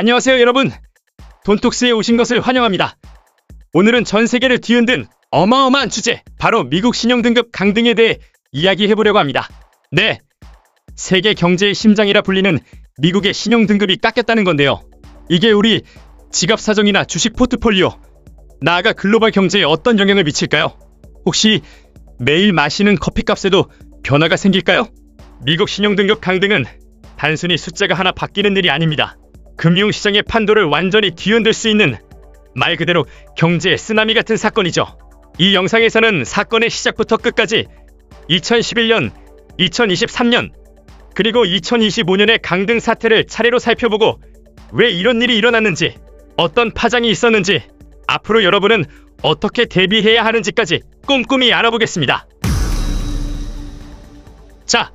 안녕하세요 여러분, 돈톡스에 오신 것을 환영합니다. 오늘은 전 세계를 뒤흔든 어마어마한 주제, 바로 미국 신용등급 강등에 대해 이야기해보려고 합니다. 네, 세계 경제의 심장이라 불리는 미국의 신용등급이 깎였다는 건데요. 이게 우리 지갑 사정이나 주식 포트폴리오, 나아가 글로벌 경제에 어떤 영향을 미칠까요? 혹시 매일 마시는 커피값에도 변화가 생길까요? 미국 신용등급 강등은 단순히 숫자가 하나 바뀌는 일이 아닙니다. 금융시장의 판도를 완전히 뒤흔들 수 있는 말 그대로 경제의 쓰나미 같은 사건이죠. 이 영상에서는 사건의 시작부터 끝까지 2011년, 2023년, 그리고 2025년의 강등 사태를 차례로 살펴보고 왜 이런 일이 일어났는지, 어떤 파장이 있었는지, 앞으로 여러분은 어떻게 대비해야 하는지까지 꼼꼼히 알아보겠습니다. 자,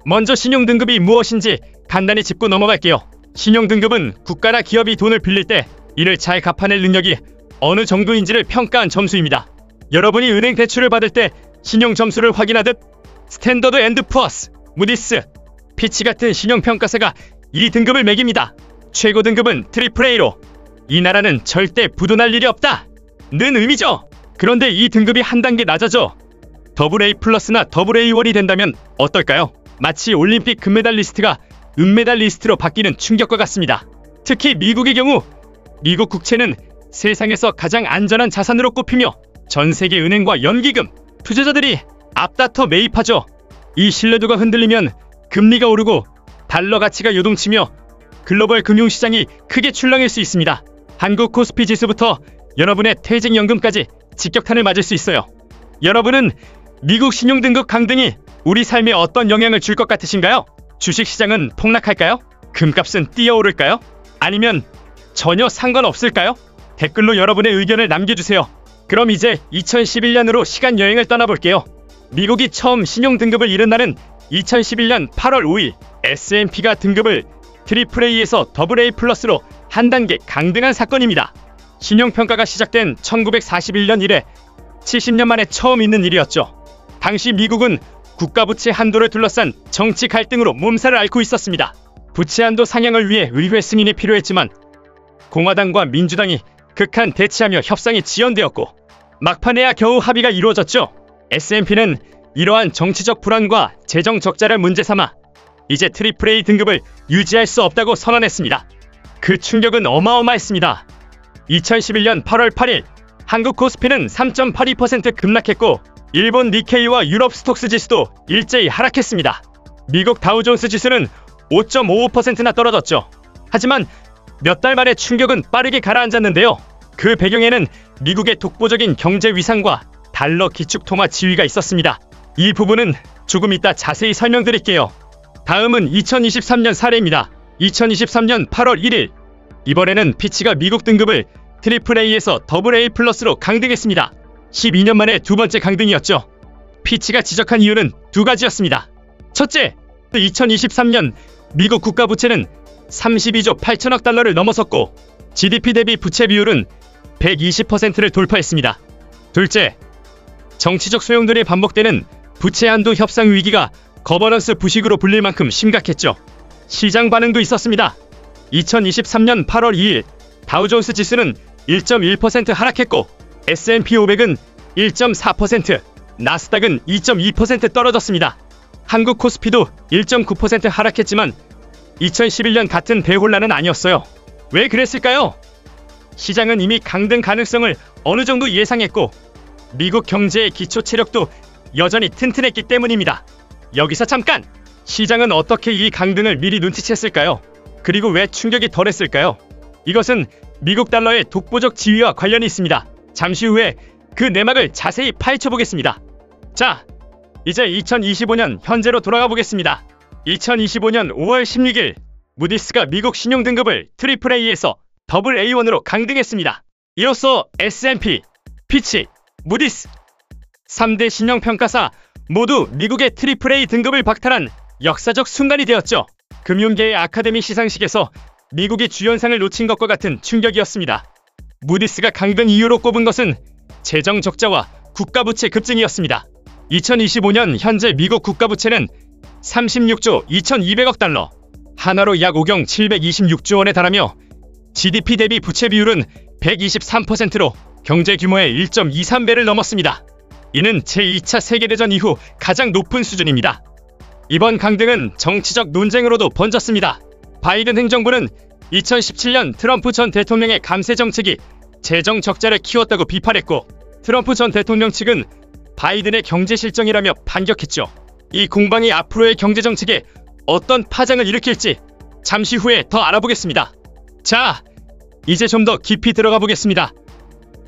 먼저 신용등급이 무엇인지 간단히 짚고 넘어갈게요. 신용등급은 국가나 기업이 돈을 빌릴 때 이를 잘 갚아낼 능력이 어느 정도인지를 평가한 점수입니다. 여러분이 은행 대출을 받을 때 신용점수를 확인하듯 스탠더드 앤드 푸어스, 무디스, 피치 같은 신용평가사가 이 등급을 매깁니다. 최고 등급은 AAA로 이 나라는 절대 부도날 일이 없다 는 의미죠. 그런데 이 등급이 한 단계 낮아져 AA 플러스나 AA1이 된다면 어떨까요? 마치 올림픽 금메달리스트가 은메달리스트로 바뀌는 충격과 같습니다. 특히 미국의 경우 미국 국채는 세상에서 가장 안전한 자산으로 꼽히며 전 세계 은행과 연기금, 투자자들이 앞다퉈 매입하죠. 이 신뢰도가 흔들리면 금리가 오르고 달러 가치가 요동치며 글로벌 금융시장이 크게 출렁일 수 있습니다. 한국 코스피 지수부터 여러분의 퇴직연금까지 직격탄을 맞을 수 있어요. 여러분은 미국 신용등급 강등이 우리 삶에 어떤 영향을 줄 것 같으신가요? 주식시장은 폭락할까요? 금값은 뛰어오를까요? 아니면 전혀 상관없을까요? 댓글로 여러분의 의견을 남겨주세요. 그럼 이제 2011년으로 시간여행을 떠나볼게요. 미국이 처음 신용등급을 잃은 날은 2011년 8월 5일 S&P가 등급을 AAA에서 AA 플러스로 한 단계 강등한 사건입니다. 신용평가가 시작된 1941년 이래 70년 만에 처음 있는 일이었죠. 당시 미국은 국가부채 한도를 둘러싼 정치 갈등으로 몸살을 앓고 있었습니다. 부채 한도 상향을 위해 의회 승인이 필요했지만 공화당과 민주당이 극한 대치하며 협상이 지연되었고 막판에야 겨우 합의가 이루어졌죠. S&P는 이러한 정치적 불안과 재정 적자를 문제 삼아 이제 AAA 등급을 유지할 수 없다고 선언했습니다. 그 충격은 어마어마했습니다. 2011년 8월 8일 한국 코스피는 3.82% 급락했고 일본 니케이와 유럽 스톡스 지수도 일제히 하락했습니다. 미국 다우존스 지수는 5.55%나 떨어졌죠. 하지만 몇 달 만에 충격은 빠르게 가라앉았는데요. 그 배경에는 미국의 독보적인 경제 위상과 달러 기축통화 지위가 있었습니다. 이 부분은 조금 이따 자세히 설명드릴게요. 다음은 2023년 사례입니다. 2023년 8월 1일 이번에는 피치가 미국 등급을 AAA에서 AA 플러스로 강등했습니다. 12년 만에 두 번째 강등이었죠. 피치가 지적한 이유는 두 가지였습니다. 첫째, 2023년 미국 국가부채는 32조 8천억 달러를 넘어섰고 GDP 대비 부채 비율은 120%를 돌파했습니다. 둘째, 정치적 소용돌이에 반복되는 부채 한도 협상 위기가 거버넌스 부식으로 불릴 만큼 심각했죠. 시장 반응도 있었습니다. 2023년 8월 2일 다우존스 지수는 1.1% 하락했고 S&P 500은 1.4%, 나스닥은 2.2% 떨어졌습니다. 한국 코스피도 1.9% 하락했지만 2011년 같은 대혼란은 아니었어요. 왜 그랬을까요? 시장은 이미 강등 가능성을 어느 정도 예상했고 미국 경제의 기초 체력도 여전히 튼튼했기 때문입니다. 여기서 잠깐! 시장은 어떻게 이 강등을 미리 눈치챘을까요? 그리고 왜 충격이 덜했을까요? 이것은 미국 달러의 독보적 지위와 관련이 있습니다. 잠시 후에 그 내막을 자세히 파헤쳐보겠습니다. 자, 이제 2025년 현재로 돌아가 보겠습니다. 2025년 5월 16일 무디스가 미국 신용등급을 AAA에서 AA1으로 강등했습니다. 이로써 S&P, 피치, 무디스 3대 신용평가사 모두 미국의 AAA 등급을 박탈한 역사적 순간이 되었죠. 금융계의 아카데미 시상식에서 미국이 주연상을 놓친 것과 같은 충격이었습니다. 무디스가 강등 이유로 꼽은 것은 재정 적자와 국가부채 급증이었습니다. 2025년 현재 미국 국가부채는 36조 2200억 달러, 하나로 약 5경 726조 원에 달하며 GDP 대비 부채 비율은 123%로 경제 규모의 1.23배를 넘었습니다. 이는 제2차 세계대전 이후 가장 높은 수준입니다. 이번 강등은 정치적 논쟁으로도 번졌습니다. 바이든 행정부는 2017년 트럼프 전 대통령의 감세 정책이 재정 적자를 키웠다고 비판했고, 트럼프 전 대통령 측은 바이든의 경제 실정이라며 반격했죠. 이 공방이 앞으로의 경제 정책에 어떤 파장을 일으킬지 잠시 후에 더 알아보겠습니다. 자, 이제 좀 더 깊이 들어가 보겠습니다.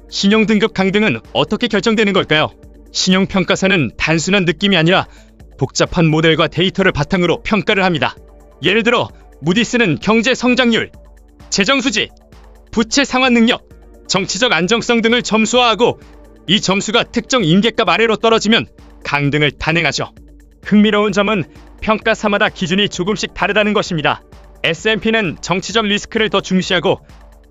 신용등급 강등은 어떻게 결정되는 걸까요? 신용평가사는 단순한 느낌이 아니라 복잡한 모델과 데이터를 바탕으로 평가를 합니다. 예를 들어 무디스는 경제 성장률, 재정수지, 부채 상환 능력, 정치적 안정성 등을 점수화하고, 이 점수가 특정 임계값 아래로 떨어지면 강등을 단행하죠. 흥미로운 점은 평가사마다 기준이 조금씩 다르다는 것입니다. S&P는 정치적 리스크를 더 중시하고,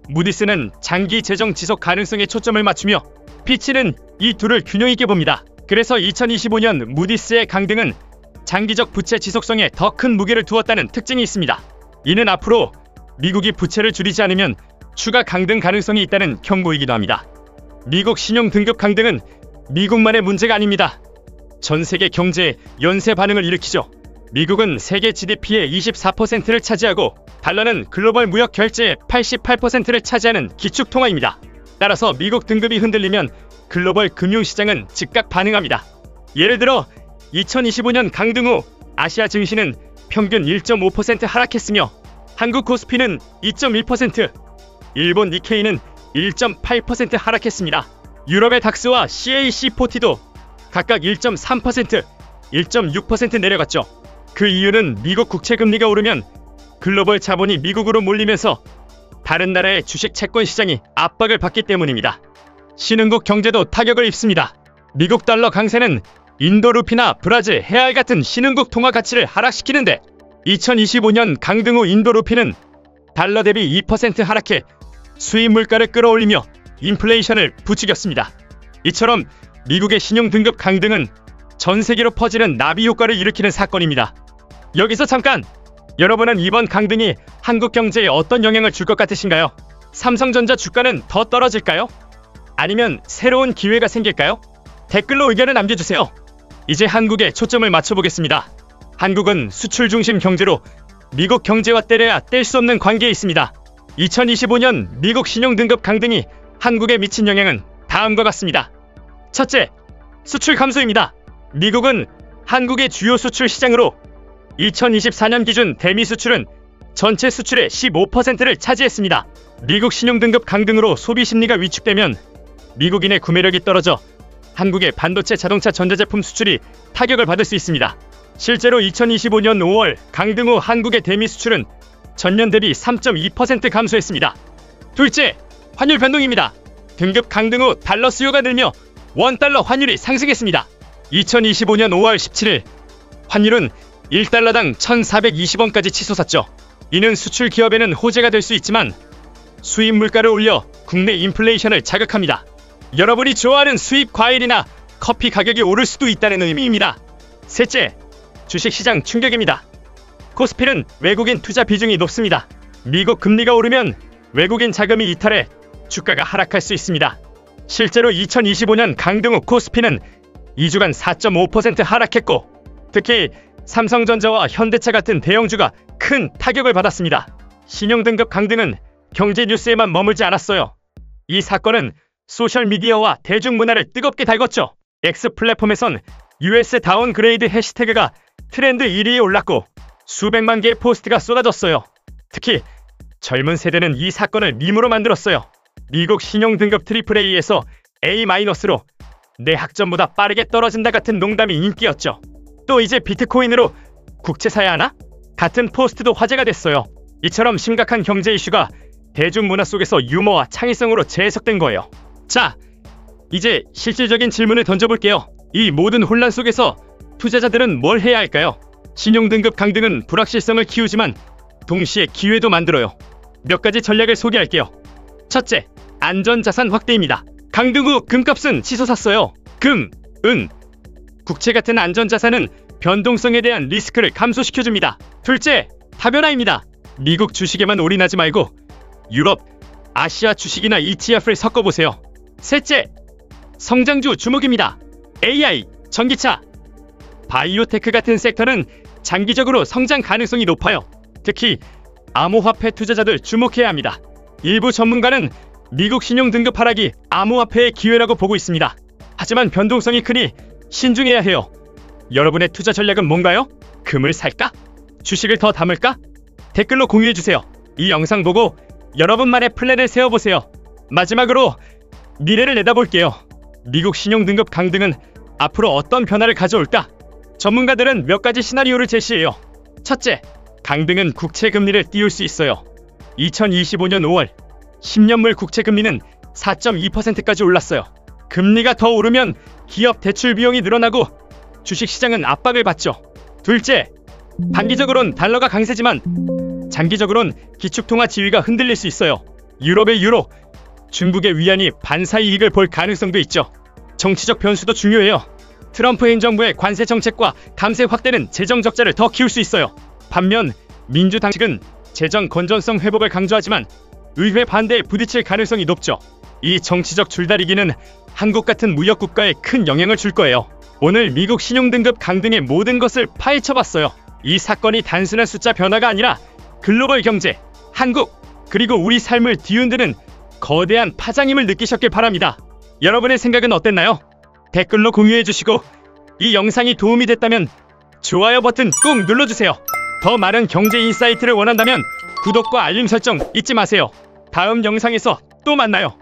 무디스는 장기 재정 지속 가능성에 초점을 맞추며, 피치는 이 둘을 균형 있게 봅니다. 그래서 2025년 무디스의 강등은 장기적 부채 지속성에 더 큰 무게를 두었다는 특징이 있습니다. 이는 앞으로 미국이 부채를 줄이지 않으면 추가 강등 가능성이 있다는 경고이기도 합니다. 미국 신용 등급 강등은 미국만의 문제가 아닙니다. 전 세계 경제에 연쇄 반응을 일으키죠. 미국은 세계 GDP의 24%를 차지하고, 달러는 글로벌 무역 결제의 88%를 차지하는 기축통화입니다. 따라서 미국 등급이 흔들리면 글로벌 금융시장은 즉각 반응합니다. 예를 들어 2025년 강등 후 아시아 증시는 평균 1.5% 하락했으며, 한국 코스피는 2.1%, 일본 니케이는 1.8% 하락했습니다. 유럽의 닥스와 CAC40도 각각 1.3%, 1.6% 내려갔죠. 그 이유는 미국 국채금리가 오르면 글로벌 자본이 미국으로 몰리면서 다른 나라의 주식 채권 시장이 압박을 받기 때문입니다. 신흥국 경제도 타격을 입습니다. 미국 달러 강세는 인도 루피나 브라질, 헤알 같은 신흥국 통화 가치를 하락시키는데, 2025년 강등 후 인도 루피는 달러 대비 2% 하락해 수입 물가를 끌어올리며 인플레이션을 부추겼습니다. 이처럼 미국의 신용 등급 강등은 전 세계로 퍼지는 나비 효과를 일으키는 사건입니다. 여기서 잠깐! 여러분은 이번 강등이 한국 경제에 어떤 영향을 줄 것 같으신가요? 삼성전자 주가는 더 떨어질까요? 아니면 새로운 기회가 생길까요? 댓글로 의견을 남겨주세요. 이제 한국에 초점을 맞춰보겠습니다. 한국은 수출 중심 경제로 미국 경제와 때려야 뗄 수 없는 관계에 있습니다. 2025년 미국 신용 등급 강등이 한국에 미친 영향은 다음과 같습니다. 첫째, 수출 감소입니다. 미국은 한국의 주요 수출 시장으로 2024년 기준 대미 수출은 전체 수출의 15%를 차지했습니다. 미국 신용 등급 강등으로 소비 심리가 위축되면 미국인의 구매력이 떨어져 한국의 반도체, 자동차, 전자제품 수출이 타격을 받을 수 있습니다. 실제로 2025년 5월 강등 후 한국의 대미 수출은 전년 대비 3.2% 감소했습니다. 둘째, 환율 변동입니다. 등급 강등 후 달러 수요가 늘며 원달러 환율이 상승했습니다. 2025년 5월 17일 환율은 1달러당 1,420원까지 치솟았죠. 이는 수출 기업에는 호재가 될 수 있지만 수입 물가를 올려 국내 인플레이션을 자극합니다. 여러분이 좋아하는 수입 과일이나 커피 가격이 오를 수도 있다는 의미입니다. 셋째, 주식시장 충격입니다. 코스피는 외국인 투자 비중이 높습니다. 미국 금리가 오르면 외국인 자금이 이탈해 주가가 하락할 수 있습니다. 실제로 2025년 강등 후 코스피는 2주간 4.5% 하락했고, 특히 삼성전자와 현대차 같은 대형주가 큰 타격을 받았습니다. 신용등급 강등은 경제 뉴스에만 머물지 않았어요. 이 사건은 소셜미디어와 대중문화를 뜨겁게 달궜죠. X 플랫폼에선 US 다운그레이드 해시태그가 트렌드 1위에 올랐고 수백만 개의 포스트가 쏟아졌어요. 특히 젊은 세대는 이 사건을 밈으로 만들었어요. 미국 신용등급 AAA에서 A-로 내 학점보다 빠르게 떨어진다 같은 농담이 인기였죠. 또 이제 비트코인으로 국채 사야 하나? 같은 포스트도 화제가 됐어요. 이처럼 심각한 경제 이슈가 대중문화 속에서 유머와 창의성으로 재해석된 거예요. 자, 이제 실질적인 질문을 던져볼게요. 이 모든 혼란 속에서 투자자들은 뭘 해야 할까요? 신용등급 강등은 불확실성을 키우지만 동시에 기회도 만들어요. 몇 가지 전략을 소개할게요. 첫째, 안전자산 확대입니다. 강등 후 금값은 치솟았어요. 금, 은, 국채 같은 안전자산은 변동성에 대한 리스크를 감소시켜줍니다. 둘째, 다변화입니다. 미국 주식에만 올인하지 말고 유럽, 아시아 주식이나 ETF를 섞어보세요. 셋째, 성장주 주목입니다. AI, 전기차, 바이오테크 같은 섹터는 장기적으로 성장 가능성이 높아요. 특히 암호화폐 투자자들 주목해야 합니다. 일부 전문가는 미국 신용 등급 하락이 암호화폐의 기회라고 보고 있습니다. 하지만 변동성이 크니 신중해야 해요. 여러분의 투자 전략은 뭔가요? 금을 살까? 주식을 더 담을까? 댓글로 공유해주세요. 이 영상 보고 여러분만의 플랜을 세워보세요. 마지막으로 미래를 내다볼게요. 미국 신용 등급 강등은 앞으로 어떤 변화를 가져올까? 전문가들은 몇 가지 시나리오를 제시해요. 첫째, 강등은 국채 금리를 띄울 수 있어요. 2025년 5월 10년물 국채 금리는 4.2%까지 올랐어요. 금리가 더 오르면 기업 대출 비용이 늘어나고 주식시장은 압박을 받죠. 둘째, 단기적으론 달러가 강세지만 장기적으론 기축통화 지위가 흔들릴 수 있어요. 유럽의 유로, 중국의 위안이 반사이 이익을 볼 가능성도 있죠. 정치적 변수도 중요해요. 트럼프 행정부의 관세 정책과 감세 확대는 재정 적자를 더 키울 수 있어요. 반면 민주당 측은 재정 건전성 회복을 강조하지만 의회 반대에 부딪힐 가능성이 높죠. 이 정치적 줄다리기는 한국 같은 무역 국가에 큰 영향을 줄 거예요. 오늘 미국 신용등급 강등의 모든 것을 파헤쳐봤어요. 이 사건이 단순한 숫자 변화가 아니라 글로벌 경제, 한국, 그리고 우리 삶을 뒤흔드는 거대한 파장임을 느끼셨길 바랍니다. 여러분의 생각은 어땠나요? 댓글로 공유해주시고 이 영상이 도움이 됐다면 좋아요 버튼 꾹 눌러주세요. 더 많은 경제 인사이트를 원한다면 구독과 알림 설정 잊지 마세요. 다음 영상에서 또 만나요.